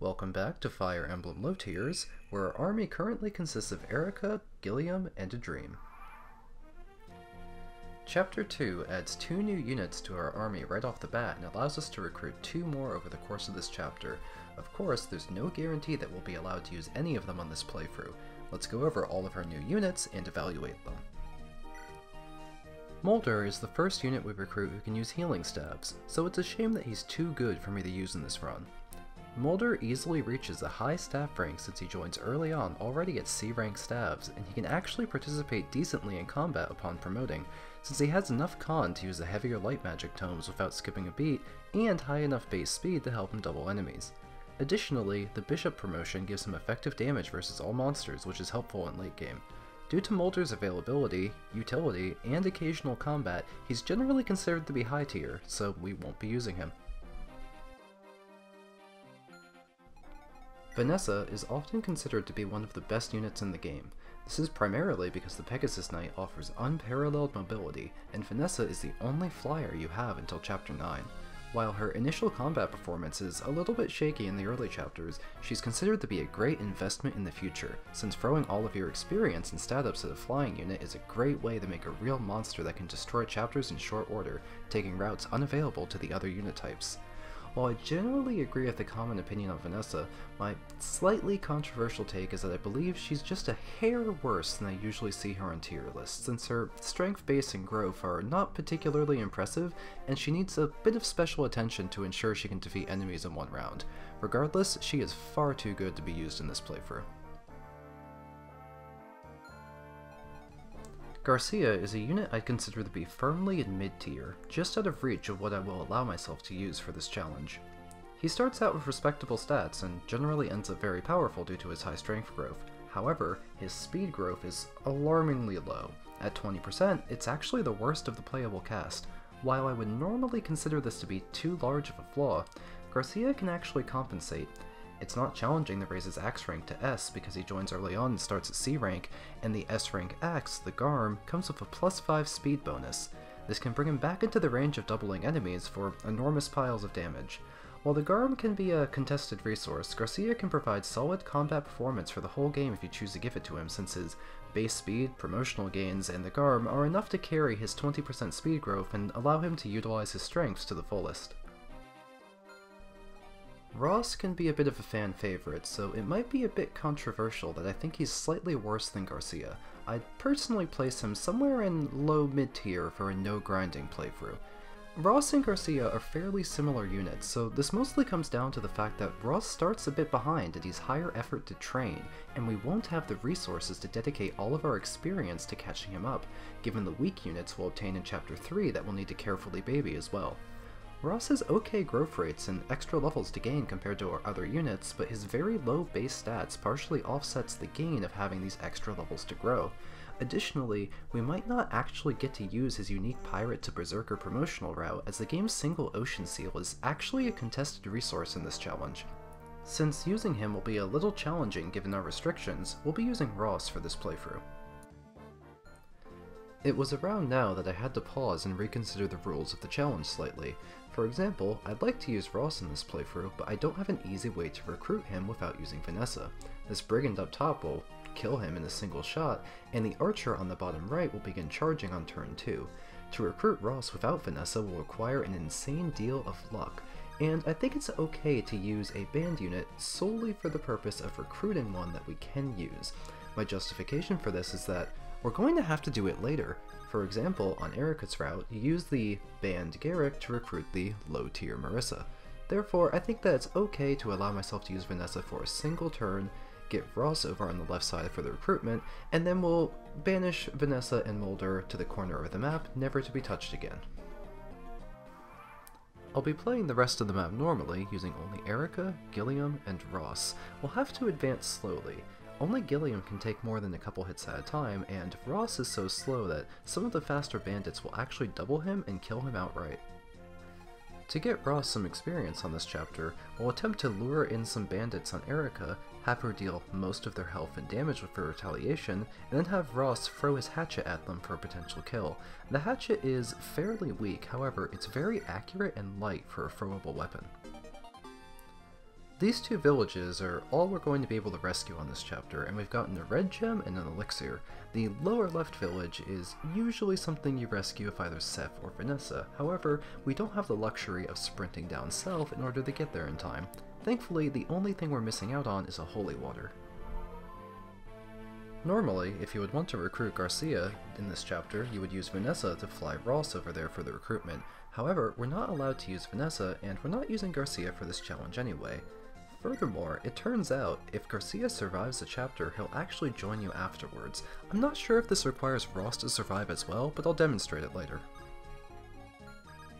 Welcome back to Fire Emblem Low Tiers, where our army currently consists of Eirika, Gilliam, and a Dream. Chapter 2 adds 2 new units to our army right off the bat and allows us to recruit 2 more over the course of this chapter. Of course, there's no guarantee that we'll be allowed to use any of them on this playthrough. Let's go over all of our new units and evaluate them. Mulder is the first unit we recruit who can use healing stabs, so it's a shame that he's too good for me to use in this run. Mulder easily reaches a high staff rank since he joins early on already at C rank stabs, and he can actually participate decently in combat upon promoting, since he has enough con to use the heavier light magic tomes without skipping a beat, and high enough base speed to help him double enemies. Additionally, the Bishop promotion gives him effective damage versus all monsters, which is helpful in late game. Due to Mulder's availability, utility, and occasional combat, he's generally considered to be high tier, so we won't be using him. Vanessa is often considered to be one of the best units in the game. This is primarily because the Pegasus Knight offers unparalleled mobility, and Vanessa is the only flyer you have until Chapter 9. While her initial combat performance is a little bit shaky in the early chapters, she's considered to be a great investment in the future, since throwing all of your experience and stat ups at a flying unit is a great way to make a real monster that can destroy chapters in short order, taking routes unavailable to the other unit types. While I generally agree with the common opinion on Vanessa, my slightly controversial take is that I believe she's just a hair worse than I usually see her on tier lists, since her strength base and growth are not particularly impressive, and she needs a bit of special attention to ensure she can defeat enemies in one round. Regardless, she is far too good to be used in this playthrough. Garcia is a unit I'd consider to be firmly in mid-tier, just out of reach of what I will allow myself to use for this challenge. He starts out with respectable stats and generally ends up very powerful due to his high strength growth. However, his speed growth is alarmingly low. At 20%, it's actually the worst of the playable cast. While I would normally consider this to be too large of a flaw, Garcia can actually compensate. It's not challenging to raise his Axe rank to S because he joins early on and starts at C rank, and the S rank Axe, the Garm, comes with a +5 speed bonus. This can bring him back into the range of doubling enemies for enormous piles of damage. While the Garm can be a contested resource, Garcia can provide solid combat performance for the whole game if you choose to give it to him, since his base speed, promotional gains, and the Garm are enough to carry his 20% speed growth and allow him to utilize his strengths to the fullest. Ross can be a bit of a fan favorite, so it might be a bit controversial that I think he's slightly worse than Garcia. I'd personally place him somewhere in low mid-tier for a no-grinding playthrough. Ross and Garcia are fairly similar units, so this mostly comes down to the fact that Ross starts a bit behind and he's higher effort to train, and we won't have the resources to dedicate all of our experience to catching him up, given the weak units we'll obtain in Chapter 3 that we'll need to carefully baby as well. Ross has okay growth rates and extra levels to gain compared to our other units, but his very low base stats partially offsets the gain of having these extra levels to grow. Additionally, we might not actually get to use his unique Pirate to Berserker promotional route, as the game's single Ocean Seal is actually a contested resource in this challenge. Since using him will be a little challenging given our restrictions, we'll be using Ross for this playthrough. It was around now that I had to pause and reconsider the rules of the challenge slightly. For example, I'd like to use Ross in this playthrough, but I don't have an easy way to recruit him without using Vanessa. This Brigand up top will kill him in a single shot, and the Archer on the bottom right will begin charging on turn 2. To recruit Ross without Vanessa will require an insane deal of luck, and I think it's okay to use a band unit solely for the purpose of recruiting one that we can use. My justification for this is that we're going to have to do it later. For example, on Eirika's route, you use the banned Garrick to recruit the low-tier Marissa. Therefore, I think that it's okay to allow myself to use Vanessa for a single turn, get Ross over on the left side for the recruitment, and then we'll banish Vanessa and Mulder to the corner of the map, never to be touched again. I'll be playing the rest of the map normally, using only Eirika, Gilliam, and Ross. We'll have to advance slowly. Only Gilliam can take more than a couple hits at a time, and Ross is so slow that some of the faster bandits will actually double him and kill him outright. To get Ross some experience on this chapter, we'll attempt to lure in some bandits on Eirika, have her deal most of their health and damage with her retaliation, and then have Ross throw his hatchet at them for a potential kill. The hatchet is fairly weak, however, it's very accurate and light for a throwable weapon. These two villages are all we're going to be able to rescue on this chapter, and we've gotten a red gem and an elixir. The lower left village is usually something you rescue with either Seth or Vanessa, however, we don't have the luxury of sprinting down south in order to get there in time. Thankfully, the only thing we're missing out on is a holy water. Normally, if you would want to recruit Garcia in this chapter, you would use Vanessa to fly Ross over there for the recruitment. However, we're not allowed to use Vanessa, and we're not using Garcia for this challenge anyway. Furthermore, it turns out, if Garcia survives the chapter, he'll actually join you afterwards. I'm not sure if this requires Ross to survive as well, but I'll demonstrate it later.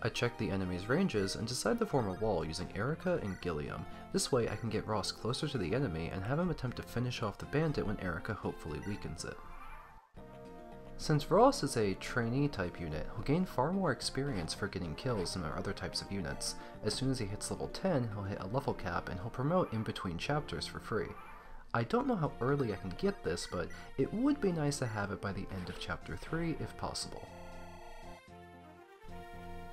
I check the enemy's ranges and decide to form a wall using Eirika and Gilliam. This way I can get Ross closer to the enemy and have him attempt to finish off the bandit when Eirika hopefully weakens it. Since Ross is a trainee type unit, he'll gain far more experience for getting kills than our other types of units. As soon as he hits level 10, he'll hit a level cap and he'll promote in between chapters for free. I don't know how early I can get this, but it would be nice to have it by the end of chapter 3 if possible.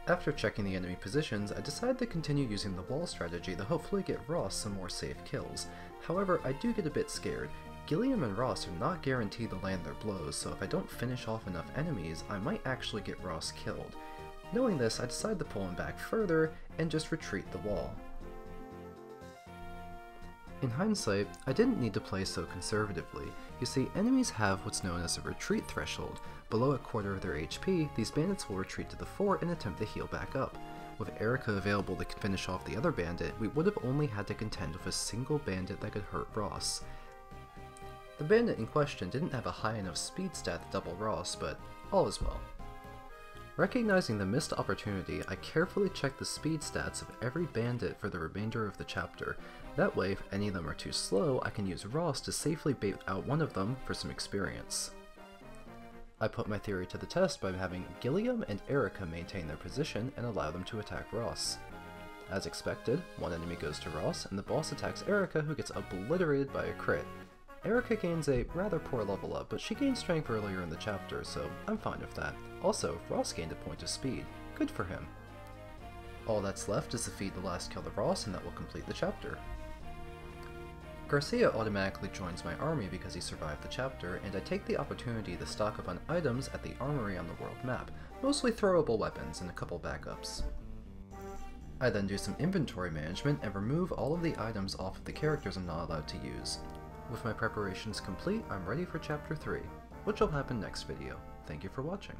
After checking the enemy positions, I decide to continue using the wall strategy to hopefully get Ross some more safe kills. However, I do get a bit scared. Gilliam and Ross are not guaranteed to land their blows, so if I don't finish off enough enemies, I might actually get Ross killed. Knowing this, I decide to pull him back further and just retreat the wall. In hindsight, I didn't need to play so conservatively. You see, enemies have what's known as a retreat threshold. Below a quarter of their HP, these bandits will retreat to the fort and attempt to heal back up. With Eirika available to finish off the other bandit, we would have only had to contend with a single bandit that could hurt Ross. The bandit in question didn't have a high enough speed stat to double Ross, but all is well. Recognizing the missed opportunity, I carefully check the speed stats of every bandit for the remainder of the chapter. That way, if any of them are too slow, I can use Ross to safely bait out one of them for some experience. I put my theory to the test by having Gilliam and Eirika maintain their position and allow them to attack Ross. As expected, one enemy goes to Ross, and the boss attacks Eirika, who gets obliterated by a crit. Eirika gains a rather poor level up, but she gained strength earlier in the chapter, so I'm fine with that. Also, Ross gained a point of speed. Good for him. All that's left is to feed the last kill to Ross, and that will complete the chapter. Garcia automatically joins my army because he survived the chapter, and I take the opportunity to stock up on items at the armory on the world map, mostly throwable weapons and a couple backups. I then do some inventory management and remove all of the items off of the characters I'm not allowed to use. With my preparations complete, I'm ready for chapter 3, which will happen next video. Thank you for watching.